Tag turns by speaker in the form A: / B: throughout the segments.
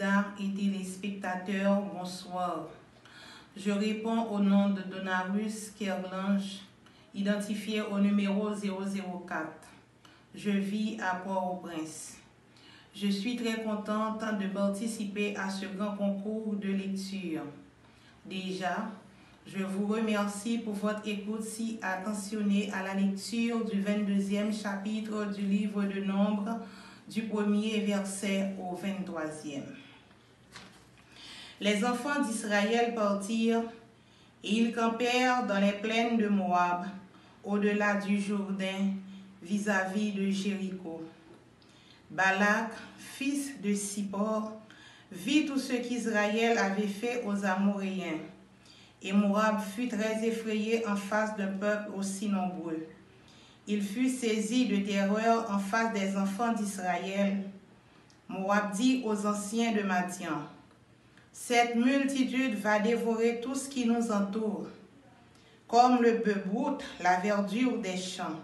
A: candidats et téléspectateurs, bonsoir. Je réponds au nom de Donarus Kerlange, identifié au numéro 004. Je vis à Port-au-Prince. Je suis très contente de participer à ce grand concours de lecture. Déjà, je vous remercie pour votre écoute si attentionnée à la lecture du 22e chapitre du livre de Nombres, du 1er verset au 23e. Les enfants d'Israël partirent et ils campèrent dans les plaines de Moab, au-delà du Jourdain, vis-à-vis de Jéricho. Balak, fils de Sippor, vit tout ce qu'Israël avait fait aux Amoréens. Et Moab fut très effrayé en face d'un peuple aussi nombreux. Il fut saisi de terreur en face des enfants d'Israël. Moab dit aux anciens de Madian, « Cette multitude va dévorer tout ce qui nous entoure, comme le bœuf broute la verdure des champs. »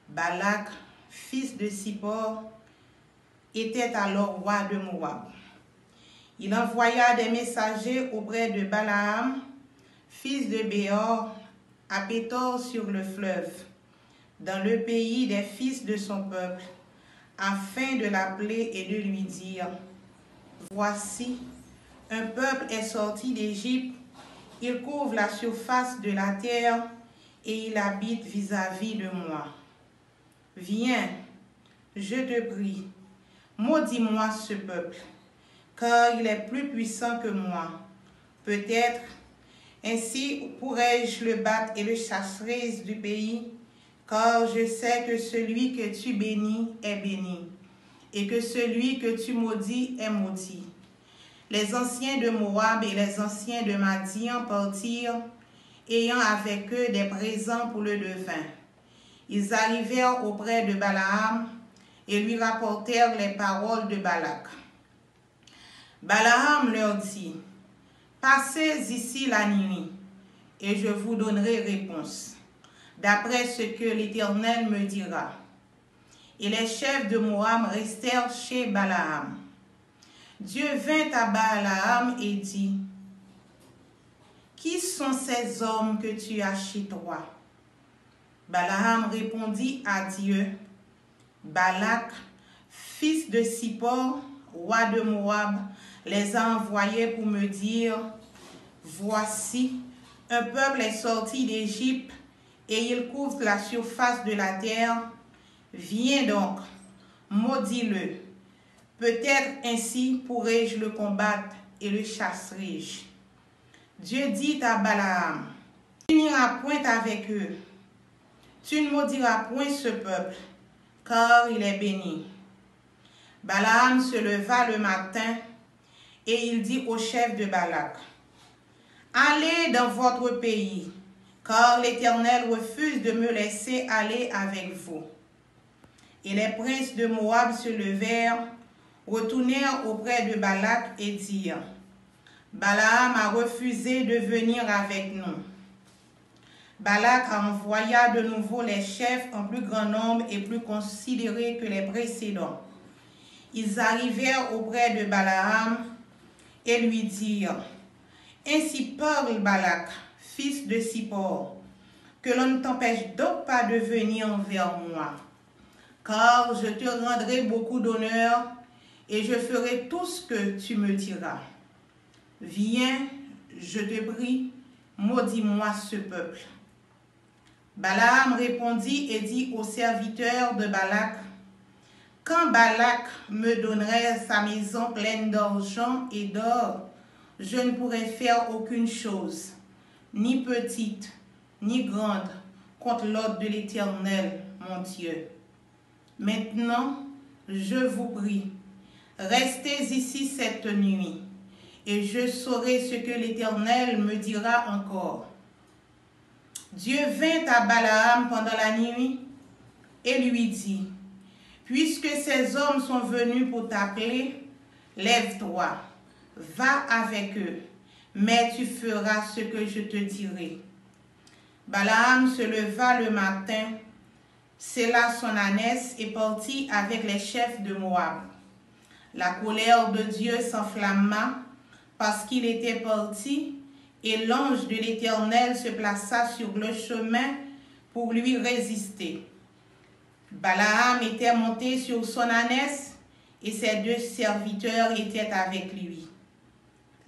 A: Balak, fils de Sippor, était alors roi de Moab. Il envoya des messagers auprès de Balaam, fils de Béor, à Pétor sur le fleuve, dans le pays des fils de son peuple, afin de l'appeler et de lui dire, « Voici, un peuple est sorti d'Égypte, il couvre la surface de la terre et il habite vis-à-vis de moi. Viens, je te prie, maudis-moi ce peuple, car il est plus puissant que moi. Peut-être, ainsi pourrais-je le battre et le chasserai du pays, car je sais que celui que tu bénis est béni, et que celui que tu maudis est maudit. » Les anciens de Moab et les anciens de Madian partirent, ayant avec eux des présents pour le devin. Ils arrivèrent auprès de Balaam et lui rapportèrent les paroles de Balak. Balaam leur dit, « Passez ici la nuit, et je vous donnerai réponse, d'après ce que l'Éternel me dira. » Et les chefs de Moab restèrent chez Balaam. Dieu vint à Balaam et dit, « Qui sont ces hommes que tu as chez toi? » Balaam répondit à Dieu, « Balak, fils de Sippor, roi de Moab, les a envoyés pour me dire, « Voici, un peuple est sorti d'Égypte et il couvre la surface de la terre. Viens donc, maudis-le. Peut-être ainsi pourrai-je le combattre et le chasserai-je. » Dieu dit à Balaam, « Tu n'iras point avec eux. Tu ne maudiras point ce peuple, car il est béni. » Balaam se leva le matin et il dit au chef de Balak, « Allez dans votre pays, car l'Éternel refuse de me laisser aller avec vous. » Et les princes de Moab se levèrent, retournèrent auprès de Balak et dirent, « Balaam a refusé de venir avec nous. » Balak envoya de nouveau les chefs en plus grand nombre et plus considérés que les précédents. Ils arrivèrent auprès de Balaam et lui dirent, « Ainsi parle Balak, fils de Sippor, que l'on ne t'empêche donc pas de venir vers moi, car je te rendrai beaucoup d'honneur et je ferai tout ce que tu me diras. Viens, je te prie, maudis-moi ce peuple. » Balaam répondit et dit aux serviteurs de Balak, « Quand Balak me donnerait sa maison pleine d'argent et d'or, je ne pourrais faire aucune chose, ni petite, ni grande, contre l'ordre de l'Éternel, mon Dieu. Maintenant, je vous prie, restez ici cette nuit, et je saurai ce que l'Éternel me dira encore. » Dieu vint à Balaam pendant la nuit et lui dit, « Puisque ces hommes sont venus pour t'appeler, lève-toi, va avec eux, mais tu feras ce que je te dirai. » Balaam se leva le matin, sella son ânesse et partit avec les chefs de Moab. La colère de Dieu s'enflamma parce qu'il était parti, et l'ange de l'Éternel se plaça sur le chemin pour lui résister. Balaam était monté sur son ânesse, et ses 2 serviteurs étaient avec lui.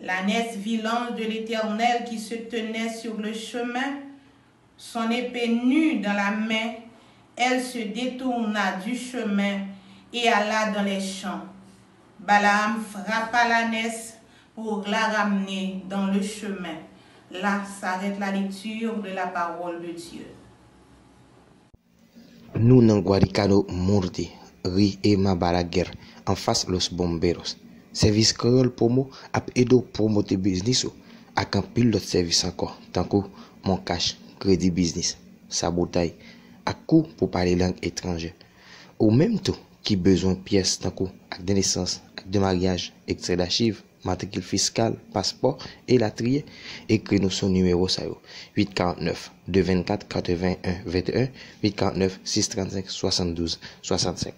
A: L'ânesse vit l'ange de l'Éternel qui se tenait sur le chemin, son épée nue dans la main. Elle se détourna du chemin et alla dans les champs. Balaam frappa l'ânesse pour la ramener dans le chemin. Là s'arrête la lecture de la parole de Dieu.
B: Nous n'en Guaricano Murdi, Ri et Mabalaguer, en face los bomberos. Service créole promo ap edo promote business ak un pilote service encore, tant que mon cash, crédit business, sabotage, à coup pour parler langue étrangère. Ou même tout qui besoin pièces tant que ak de naissance, ak de mariage, extrait d'archives, matricule fiscal, passeport et la trier, écrit nous son numéro ça 849 224 81 21 849 635 72 65.